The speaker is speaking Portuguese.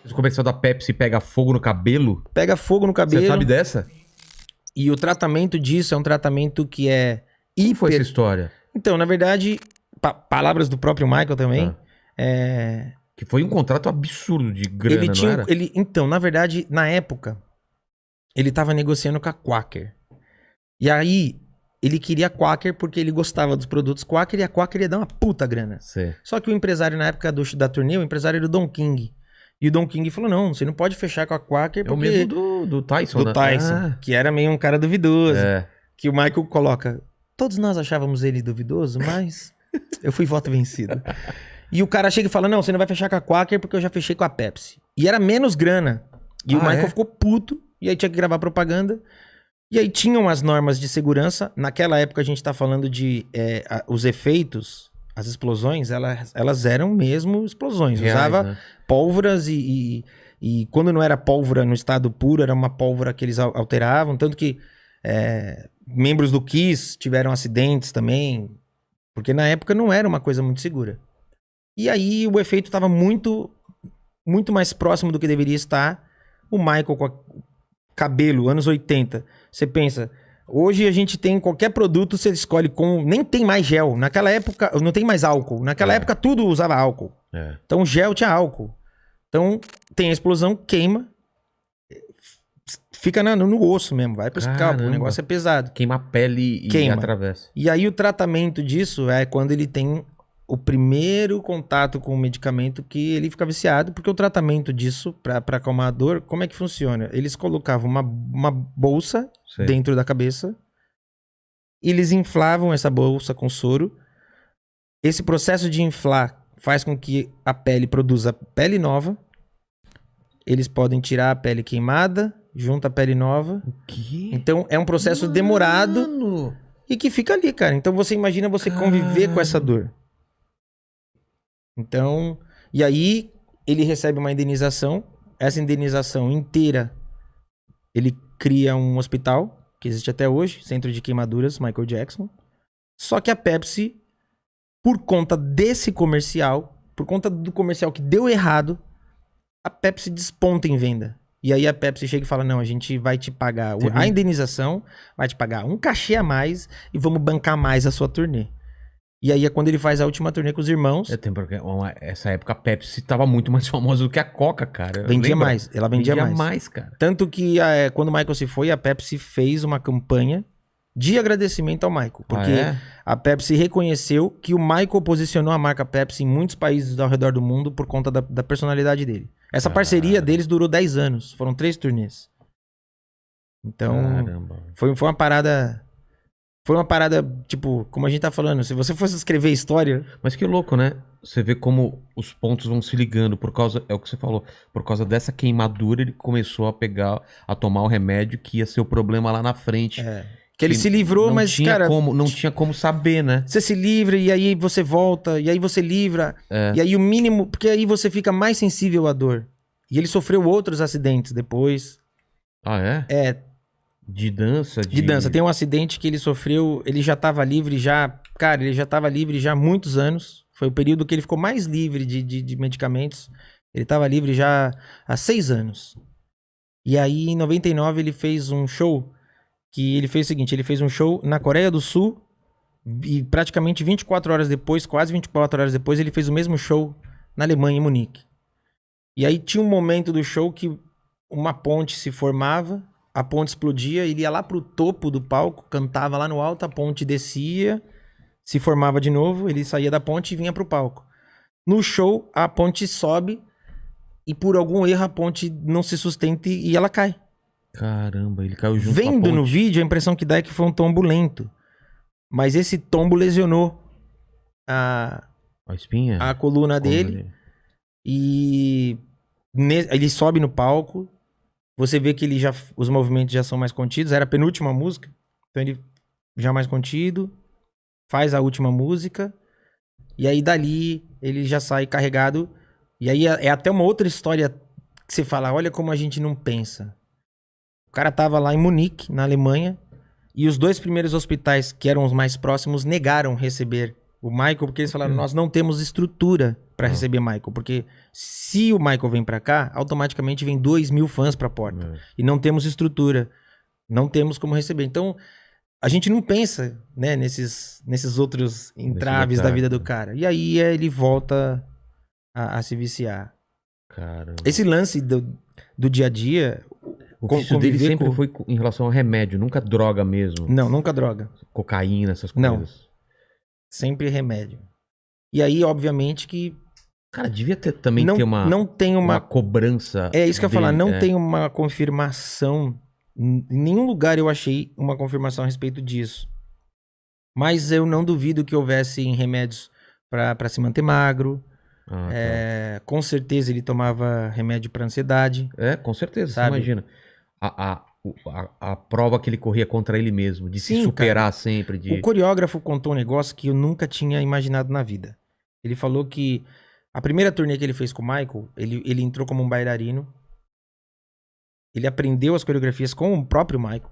O comercial da Pepsi pega fogo no cabelo? Pega fogo no cabelo. Você sabe dessa? E o tratamento disso é um tratamento que é Como foi essa história? Então, na verdade, palavras do próprio Michael também. Que foi um contrato absurdo de grana, não era? Então, na verdade, na época, ele tava negociando com a Quaker. E aí, ele queria a Quaker porque ele gostava dos produtos Quaker e a Quaker ia dar uma puta grana. Sim. Só que o empresário, na época da turnê, o empresário era o Don King. E o Don King falou, não, você não pode fechar com a Quaker porque... É o mesmo do Tyson, do Tyson, que era meio um cara duvidoso. Que o Michael coloca... Todos nós achávamos ele duvidoso, mas eu fui voto vencido. E o cara chega e fala, não, você não vai fechar com a Quaker porque eu já fechei com a Pepsi. E era menos grana. E o Michael ficou puto, e aí tinha que gravar propaganda. E aí tinham as normas de segurança. Naquela época a gente tá falando de... os efeitos, as explosões, elas eram mesmo explosões. Reais, usava né? pólvoras e quando não era pólvora no estado puro, era uma pólvora que eles alteravam. Tanto que membros do Kiss tiveram acidentes também. Porque na época não era uma coisa muito segura. E aí o efeito estava muito, muito mais próximo do que deveria estar. O Michael com cabelo, anos 80. Você pensa, hoje a gente tem qualquer produto, você escolhe com... Nem tem mais gel. Naquela época, não tem mais álcool. Naquela época tudo usava álcool. Então gel tinha álcool. Então tem a explosão, queima. Fica no osso mesmo, vai pro scalpo, o negócio é pesado. Queima a pele e atravessa. E aí o tratamento disso é quando ele tem o primeiro contato com o medicamento que ele fica viciado, porque o tratamento disso, pra acalmar a dor, como é que funciona? Eles colocavam uma bolsa dentro da cabeça, eles inflavam essa bolsa com soro. Esse processo de inflar faz com que a pele produza pele nova. Eles podem tirar a pele queimada, junta a pele nova. O quê? Então é um processo demorado e que fica ali, cara. Então você imagina você conviver com essa dor. Então, e aí ele recebe uma indenização. Essa indenização inteira, ele cria um hospital, que existe até hoje, Centro de Queimaduras, Michael Jackson. Só que a Pepsi, por conta desse comercial, por conta do comercial que deu errado, a Pepsi desponta em venda. E aí a Pepsi chega e fala, não, a gente vai te pagar a indenização, vai te pagar um cachê a mais e vamos bancar mais a sua turnê. E aí é quando ele faz a última turnê com os irmãos. Essa época a Pepsi tava muito mais famosa do que a Coca, cara. Vendia mais, ela vendia mais. Cara. Tanto que quando o Michael se foi, a Pepsi fez uma campanha de agradecimento ao Michael. Porque a Pepsi reconheceu que o Michael posicionou a marca Pepsi em muitos países ao redor do mundo por conta da personalidade dele. Essa parceria deles durou 10 anos. Foram 3 turnês. Então, foi uma parada... Foi uma parada, tipo, como a gente tá falando, se você fosse escrever história... Mas que louco, né? Você vê como os pontos vão se ligando por causa... É o que você falou. Por causa dessa queimadura, ele começou a tomar o remédio que ia ser o problema lá na frente. Que ele se livrou, mas, cara... Não tinha como saber, né? Você se livra e aí você volta, e aí você livra. E aí o mínimo... Porque aí você fica mais sensível à dor. E ele sofreu outros acidentes depois. De dança? De dança. Tem um acidente que ele sofreu, ele já tava livre já... Cara, ele já tava livre já há muitos anos. Foi o período que ele ficou mais livre de medicamentos. Ele tava livre já há 6 anos. E aí, em 99, ele fez um show... Que ele fez o seguinte, ele fez um show na Coreia do Sul e praticamente 24 horas depois, quase 24 horas depois, ele fez o mesmo show na Alemanha, em Munique. E aí tinha um momento do show que uma ponte se formava, a ponte explodia, ele ia lá pro topo do palco, cantava lá no alto, a ponte descia, se formava de novo, ele saía da ponte e vinha pro palco. No show, a ponte sobe e por algum erro a ponte não se sustenta e ela cai. Caramba, ele caiu junto com a Vendo ponte. no vídeo, a impressão que dá é que foi um tombo lento. Mas esse tombo lesionou a espinha? A coluna dele. E ele sobe no palco. Você vê que os movimentos já são mais contidos. Era a penúltima música. Então ele já mais contido. Faz a última música. E aí dali ele já sai carregado. E aí é até uma outra história que você fala, olha como a gente não pensa. O cara tava lá em Munique, na Alemanha, e os 2 primeiros hospitais, que eram os mais próximos, negaram receber O Michael, porque eles falaram, nós não temos estrutura pra receber Michael. Porque se o Michael vem pra cá, automaticamente vem 2.000 fãs pra porta. E não temos estrutura. Não temos como receber. Então, a gente não pensa, né, nesses outros entraves da vida do cara. E aí ele volta a se viciar. Caramba. Esse lance do dia a dia... O vício dele sempre foi em relação ao remédio, nunca droga mesmo. Não, nunca droga. Cocaína, essas coisas. Não. Sempre remédio. E aí, obviamente, que... Cara, devia ter também ter não tem uma cobrança. É isso que eu ia falar, não tem uma confirmação. Em nenhum lugar eu achei uma confirmação a respeito disso. Mas eu não duvido que houvesse remédios pra se manter magro. Com certeza ele tomava remédio pra ansiedade. Com certeza, sabe? Você imagina. A prova que ele corria contra ele mesmo, de se superar sempre. O coreógrafo contou um negócio que eu nunca tinha imaginado na vida. Ele falou que a primeira turnê que ele fez com o Michael, ele entrou como um bailarino. Ele aprendeu as coreografias com o próprio Michael.